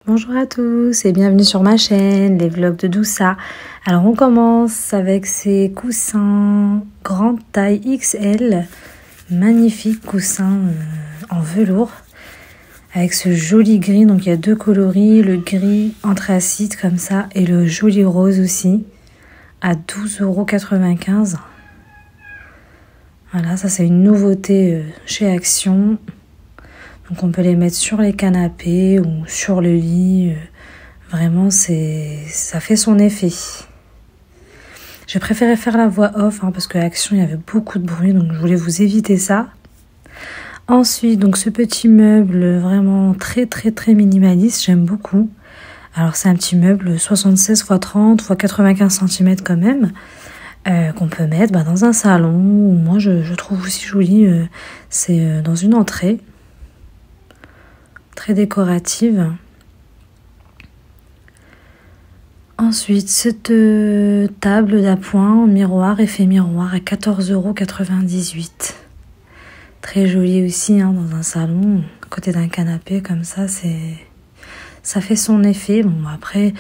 Bonjour à tous et bienvenue sur ma chaîne, les vlogs de Doussa. Alors on commence avec ces coussins grande taille XL, magnifiques coussins en velours avec ce joli gris. Donc il y a deux coloris, le gris anthracite comme ça et le joli rose aussi à 12,95 €. Voilà, ça c'est une nouveauté chez Action. Donc on peut les mettre sur les canapés ou sur le lit. Vraiment, ça fait son effet. J'ai préféré faire la voix off parce qu'à Action, il y avait beaucoup de bruit. Donc je voulais vous éviter ça. Ensuite, donc ce petit meuble vraiment très très très minimaliste. J'aime beaucoup. Alors c'est un petit meuble 76 x 30 x 95 cm quand même. Qu'on peut mettre dans un salon. Ou moi je trouve aussi joli. C'est dans une entrée. Très décorative. Ensuite, cette table d'appoint, miroir, effet miroir à 14,98 €. Très jolie aussi dans un salon, à côté d'un canapé comme ça, ça fait son effet. Bon, après,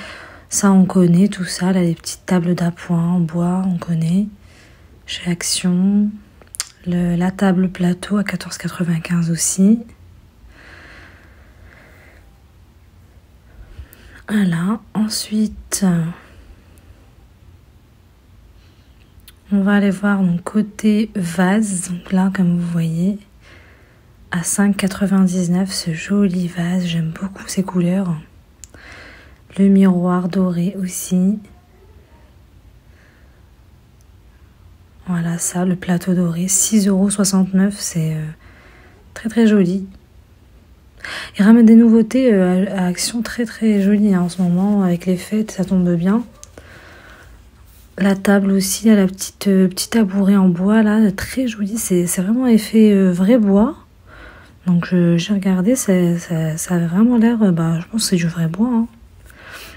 ça on connaît tout ça, là, les petites tables d'appoint en bois, on connaît. Chez Action, la table plateau à 14,95 € aussi. Voilà, ensuite, on va aller voir mon côté vase. Donc là, comme vous voyez, à 5,99 € ce joli vase. J'aime beaucoup ces couleurs. Le miroir doré aussi. Voilà ça, le plateau doré, 6,69 €. C'est très très joli. Il ramène des nouveautés à Action très très jolies en ce moment. Avec les fêtes, ça tombe bien. La table aussi, la petite tabouret en bois, là, très jolie. C'est vraiment effet vrai bois. Donc j'ai regardé, ça a vraiment l'air, je pense que c'est du vrai bois.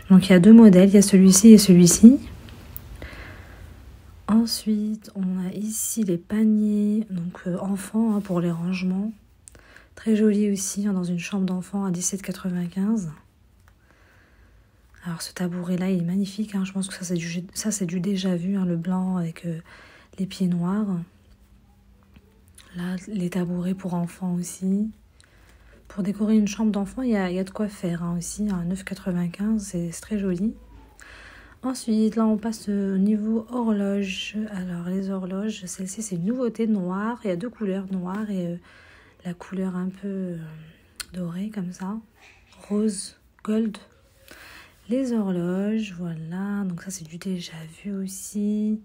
Donc il y a deux modèles, il y a celui-ci et celui-ci. Ensuite, on a ici les paniers, donc enfants pour les rangements. Très joli aussi, dans une chambre d'enfant à 17,95 €. Alors ce tabouret là il est magnifique, je pense que ça c'est du déjà vu, le blanc avec les pieds noirs. Là les tabourets pour enfants aussi. Pour décorer une chambre d'enfant il y a de quoi faire aussi, à 9,95 €, c'est très joli. Ensuite là on passe au niveau horloge. Alors les horloges, celle-ci c'est une nouveauté noire, il y a deux couleurs, noire et la couleur un peu dorée comme ça, rose gold. Les horloges, voilà, donc ça c'est du déjà vu aussi.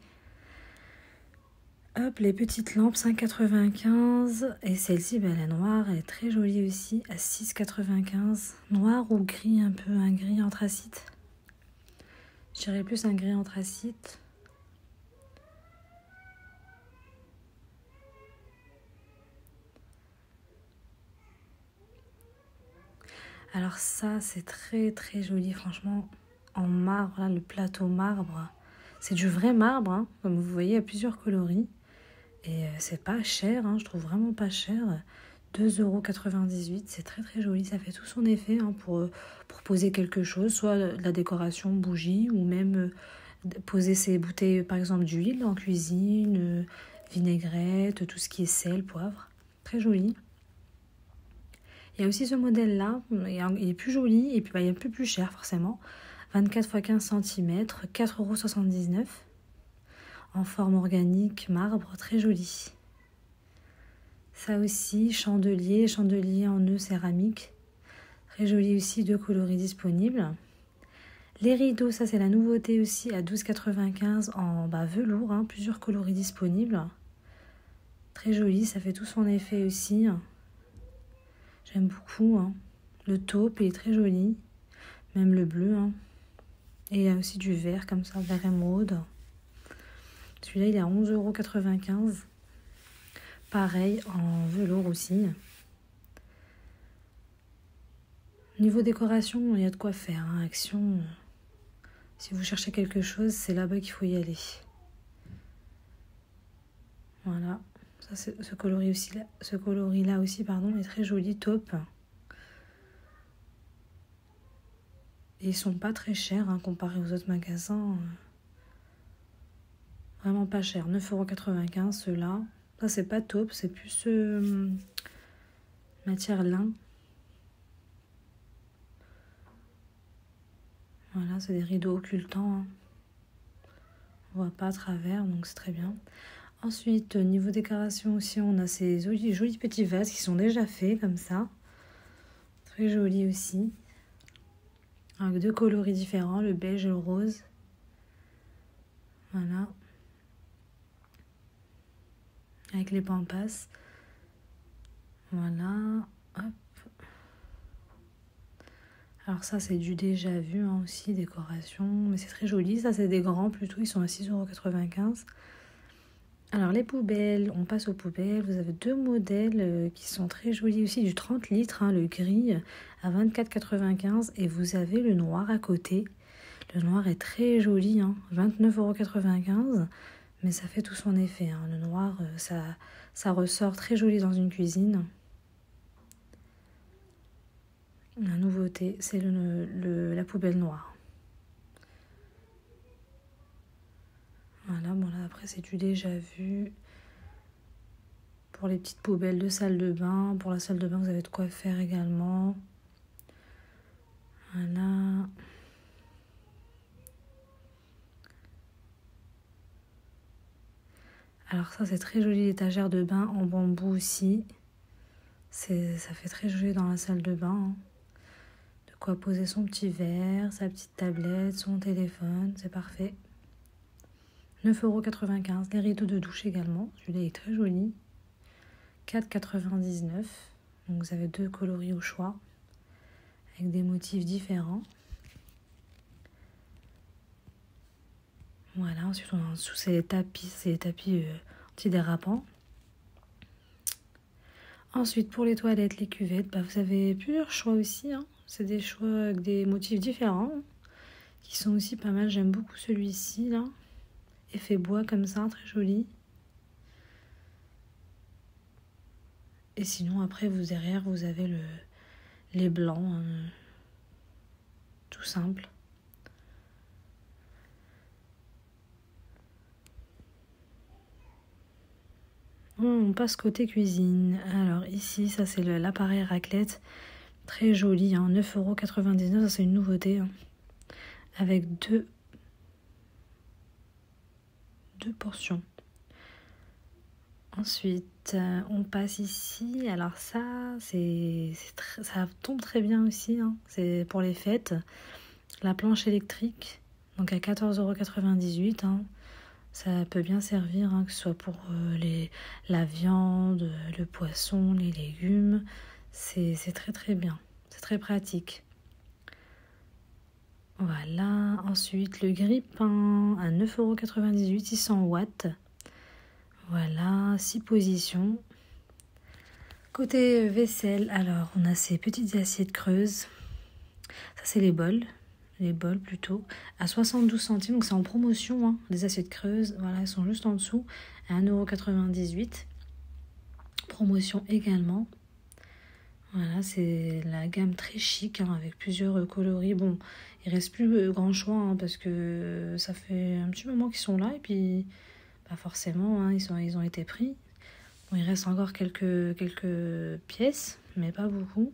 Hop, les petites lampes, 5,95 €. Et celle-ci, la noire, elle est très jolie aussi, à 6,95 €. Noir ou gris, un peu, un gris anthracite. Je dirais plus un gris anthracite. Alors ça, c'est très très joli, franchement, en marbre, là, le plateau marbre. C'est du vrai marbre, comme vous voyez, il y a plusieurs coloris. Et c'est pas cher, je trouve vraiment pas cher. 2,98 €, c'est très très joli, ça fait tout son effet pour poser quelque chose, soit de la décoration, bougie, ou même poser ses bouteilles, par exemple, d'huile en cuisine, vinaigrette, tout ce qui est sel, poivre. Très joli. Il y a aussi ce modèle-là, il est plus joli et puis il est un peu plus cher forcément. 24 x 15 cm, 4,79 €. En forme organique, marbre, très joli. Ça aussi, chandelier en nœud céramique. Très joli aussi, deux coloris disponibles. Les rideaux, ça c'est la nouveauté aussi, à 12,95 € en velours, plusieurs coloris disponibles. Très joli, ça fait tout son effet aussi. J'aime beaucoup. Le taupe est très joli. Même le bleu. Et il y a aussi du vert comme ça, vert émeraude. Celui-là, il est à 11,95 €. Pareil, en velours aussi. Niveau décoration, il y a de quoi faire. Action, si vous cherchez quelque chose, c'est là-bas qu'il faut y aller. Voilà. Ça, ce coloris-là aussi, est très joli, taupe. Et ils sont pas très chers hein, comparés aux autres magasins. Vraiment pas cher. 9,95 € ceux-là. Ça, c'est pas taupe, c'est plus matière lin. Voilà, c'est des rideaux occultants. Hein. On voit pas à travers, donc c'est très bien. Ensuite, niveau décoration aussi, on a ces jolis petits vases qui sont déjà faits comme ça. Très jolis aussi. Avec 2 coloris différents, le beige et le rose. Voilà. Avec les pampas. Voilà. Hop. Alors ça, c'est du déjà vu hein, aussi, décoration. Mais c'est très joli. Ça, c'est des grands plutôt. Ils sont à 6,95 €. Alors les poubelles, on passe aux poubelles. Vous avez 2 modèles qui sont très jolis aussi. Du 30 litres, hein, le gris à 24,95 €. Et vous avez le noir à côté. Le noir est très joli, hein, 29,95 €. Mais ça fait tout son effet. Hein. Le noir, ça ressort très joli dans une cuisine. La nouveauté, c'est la poubelle noire. Voilà, bon là après c'est du déjà vu. Pour les petites poubelles de salle de bain. Pour la salle de bain, vous avez de quoi faire également. Voilà. Alors ça c'est très joli, l'étagère de bain en bambou aussi. Ça fait très joli dans la salle de bain. Hein. De quoi poser son petit verre, sa petite tablette, son téléphone, c'est parfait. 9,95 €. Les rideaux de douche également, celui-là est très joli. 4,99 €. Donc vous avez 2 coloris au choix, avec des motifs différents. Voilà, ensuite on a en dessous, c'est les tapis antidérapants. Ensuite, pour les toilettes, les cuvettes, vous avez plusieurs choix aussi. Hein. C'est des choix avec des motifs différents, qui sont aussi pas mal. J'aime beaucoup celui-ci, là. Effet bois comme ça, très joli. Et sinon, après, derrière, vous avez les blancs, hein, tout simple. On passe côté cuisine. Alors ici, ça c'est l'appareil raclette. Très joli, hein, 9,99 €. Ça c'est une nouveauté. Hein, avec deux portions. Ensuite, on passe ici. Alors ça, ça tombe très bien aussi. Hein, c'est pour les fêtes. La planche électrique, donc à 14,98 €. Hein. Ça peut bien servir, hein, que ce soit pour la viande, le poisson, les légumes. C'est très très bien. C'est très pratique. Voilà. Ensuite, le grille-pain à 9,98 €, 600 watts. Voilà, 6 positions. Côté vaisselle, alors on a ces petites assiettes creuses. Ça, c'est les bols. Les bols plutôt, à 72 centimes, donc c'est en promotion, hein, les assiettes creuses, voilà, elles sont juste en dessous, à 1,98 €, promotion également, voilà, c'est la gamme très chic, hein, avec plusieurs coloris, bon, il reste plus grand choix, hein, parce que ça fait un petit moment qu'ils sont là, et puis, forcément, hein, ils ont été pris, bon, il reste encore quelques pièces, mais pas beaucoup.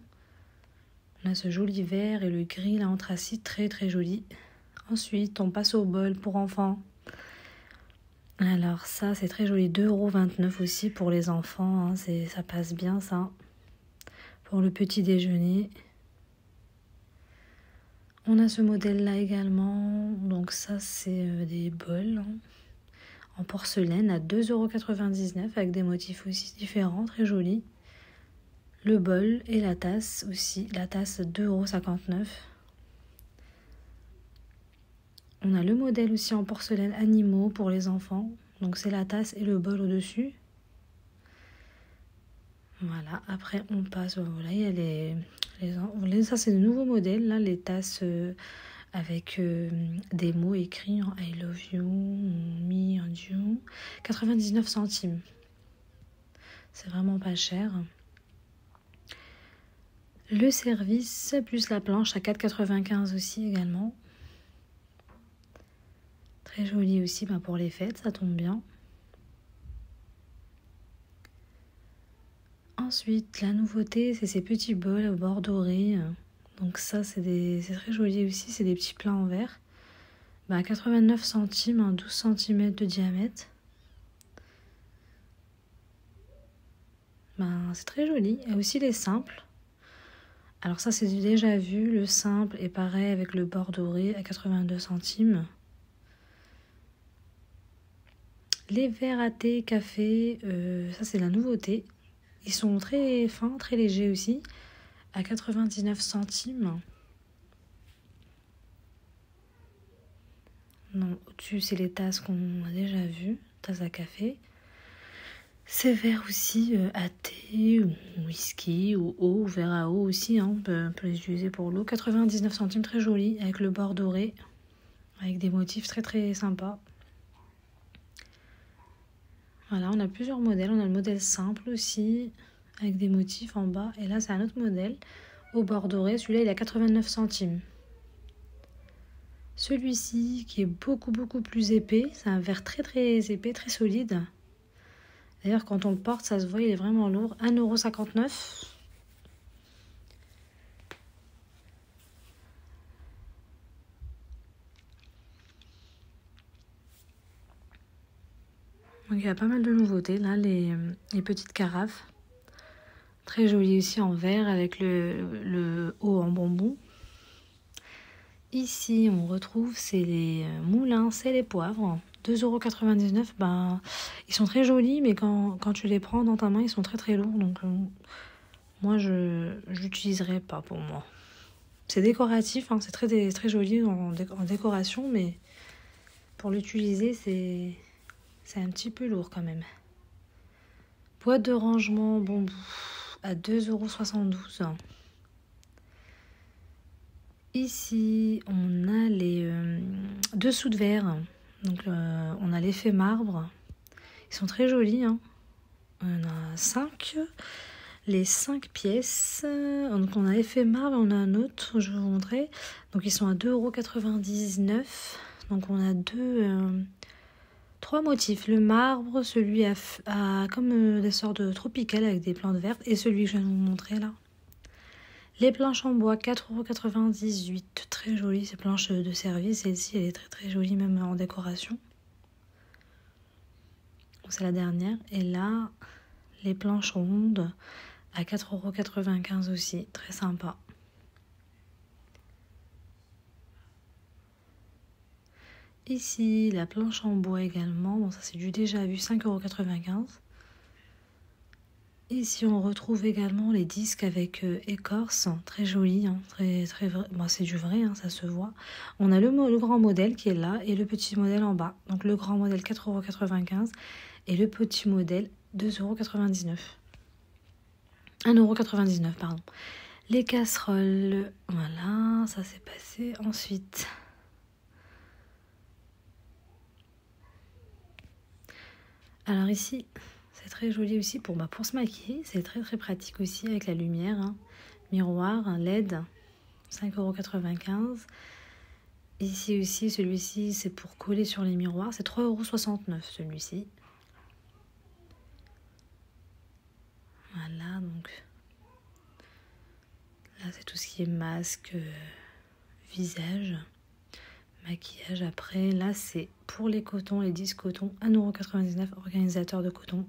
On a ce joli vert et le gris là, anthracite, très très joli. Ensuite, on passe au bol pour enfants. Alors ça, c'est très joli. 2,29 € aussi pour les enfants. Hein, ça passe bien ça. Pour le petit déjeuner. On a ce modèle là également. Donc ça, c'est des bols hein, en porcelaine à 2,99 € avec des motifs aussi différents, très jolis. Le bol et la tasse aussi. La tasse 2,59 €. On a le modèle aussi en porcelaine animaux pour les enfants. Donc c'est la tasse et le bol au-dessus. Voilà, après on passe, voilà, il y a ça c'est de nouveaux modèles, là, les tasses avec des mots écrits en I love you, me and you. 99 centimes. C'est vraiment pas cher. Le service plus la planche à 4,95 aussi également. Très joli aussi pour les fêtes, ça tombe bien. Ensuite, la nouveauté, c'est ces petits bols au bord doré. Donc ça, c'est très joli aussi, c'est des petits plats en verre. 89 centimes, 12 cm de diamètre. C'est très joli. Il y a aussi les simples. Alors ça, c'est déjà vu. Le simple est pareil avec le bord doré à 82 centimes. Les verres à thé, café, ça c'est la nouveauté. Ils sont très fins, très légers aussi, à 99 centimes. Non, au-dessus, c'est les tasses qu'on a déjà vues, tasses à café. Ces verres aussi à thé, ou whisky, ou eau, ou verre à eau aussi, on peut les utiliser pour l'eau. 99 centimes, très joli, avec le bord doré, avec des motifs très très sympas. Voilà, on a plusieurs modèles. On a le modèle simple aussi, avec des motifs en bas. Et là, c'est un autre modèle, au bord doré. Celui-là, il a 89 centimes. Celui-ci, qui est beaucoup plus épais. C'est un verre très très épais, très solide. D'ailleurs, quand on le porte, ça se voit, il est vraiment lourd. 1,59 €. Donc, il y a pas mal de nouveautés. Là, les petites carafes. Très jolies aussi en verre avec le haut en bambou. Ici, on retrouve, c'est les moulins, c'est les poivres. 2,99 €. Ils sont très jolis, mais quand tu les prends dans ta main, ils sont très très lourds. Donc, moi, je l'utiliserai pas pour moi. C'est décoratif, c'est très joli en décoration, mais pour l'utiliser, c'est un petit peu lourd quand même. Boîte de rangement bambou à 2,72 €. Ici, on a les dessous de verre. Donc, on a l'effet marbre. Ils sont très jolis. On a 5. Les 5 pièces. Donc, on a effet marbre. On a un autre, je vais vous montrer. Donc, ils sont à 2,99 €. Donc, on a 3 motifs. Le marbre, celui à comme des sortes de tropicales avec des plantes vertes. Et celui que je viens de vous montrer là. Les planches en bois, 4,98 €. Très jolies, ces planches de service. Celle-ci, elle est très très jolie, même en décoration. C'est la dernière. Et là, les planches rondes à 4,95 € aussi. Très sympa. Ici, la planche en bois également. Bon, ça c'est du déjà vu, 5,95 €. Ici, on retrouve également les disques avec écorce, très joli, très vrai. C'est du vrai, ça se voit. On a le grand modèle qui est là et le petit modèle en bas. Donc le grand modèle 4,95 € et le petit modèle 2,99 €. 1,99 €, pardon. Les casseroles, voilà, ça s'est passé. Ensuite, alors ici, c'est très joli aussi pour se maquiller. C'est très très pratique aussi avec la lumière. Miroir, un LED, 5,95 €. Ici aussi, celui-ci, c'est pour coller sur les miroirs. C'est 3,69 € celui-ci. Voilà, donc là, c'est tout ce qui est masque, visage, maquillage. Après, là, c'est pour les cotons, les 10 cotons, 1,99 €, organisateur de coton.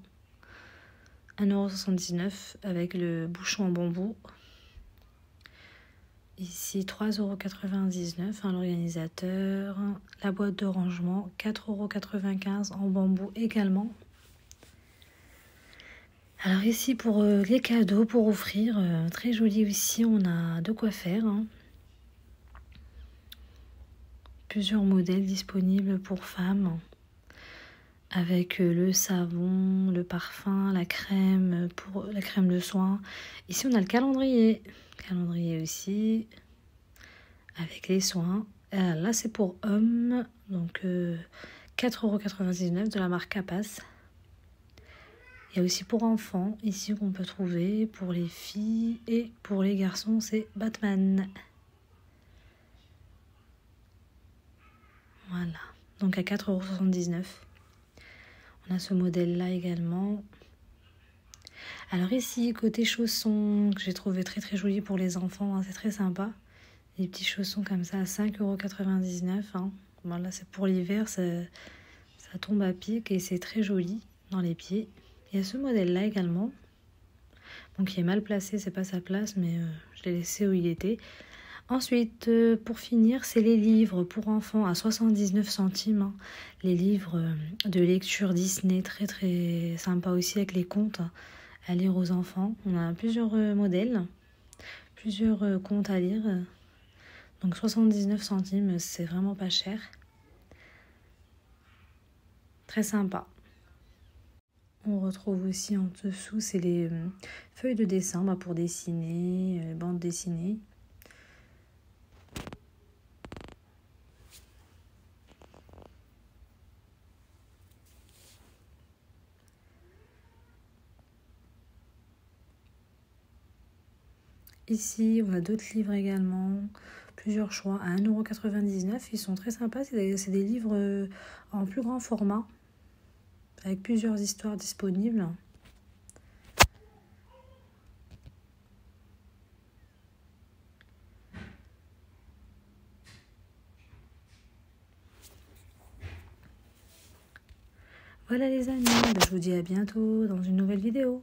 1,79 € avec le bouchon en bambou. Ici, 3,99 € l'organisateur. La boîte de rangement, 4,95 € en bambou également. Alors ici, pour les cadeaux, pour offrir, très joli aussi, on a de quoi faire. Plusieurs modèles disponibles pour femmes. Avec le savon, le parfum, la crème, pour la crème de soin. Ici, on a le calendrier. Calendrier aussi, avec les soins. Là, c'est pour hommes. Donc, 4,99 € de la marque Capas. Il y a aussi pour enfants, ici qu'on peut trouver, pour les filles et pour les garçons, c'est Batman. Voilà, donc à 4,79 €. On a ce modèle-là également. Alors ici, côté chaussons, que j'ai trouvé très très joli pour les enfants, hein, c'est très sympa. Des petits chaussons comme ça à 5,99 €. Hein. Voilà, c'est pour l'hiver, ça tombe à pic et c'est très joli dans les pieds. Il y a ce modèle-là également. Donc il est mal placé, c'est pas sa place, mais je l'ai laissé où il était. Ensuite, pour finir, c'est les livres pour enfants à 79 centimes. Hein. Les livres de lecture Disney, très très sympa aussi avec les contes à lire aux enfants. On a plusieurs modèles, plusieurs contes à lire. Donc 79 centimes, c'est vraiment pas cher. Très sympa. On retrouve aussi en dessous, c'est les feuilles de dessin pour dessiner, les bandes dessinées. Ici, on a d'autres livres également, plusieurs choix à 1,99 €. Ils sont très sympas, c'est des livres en plus grand format, avec plusieurs histoires disponibles. Voilà les amis, je vous dis à bientôt dans une nouvelle vidéo.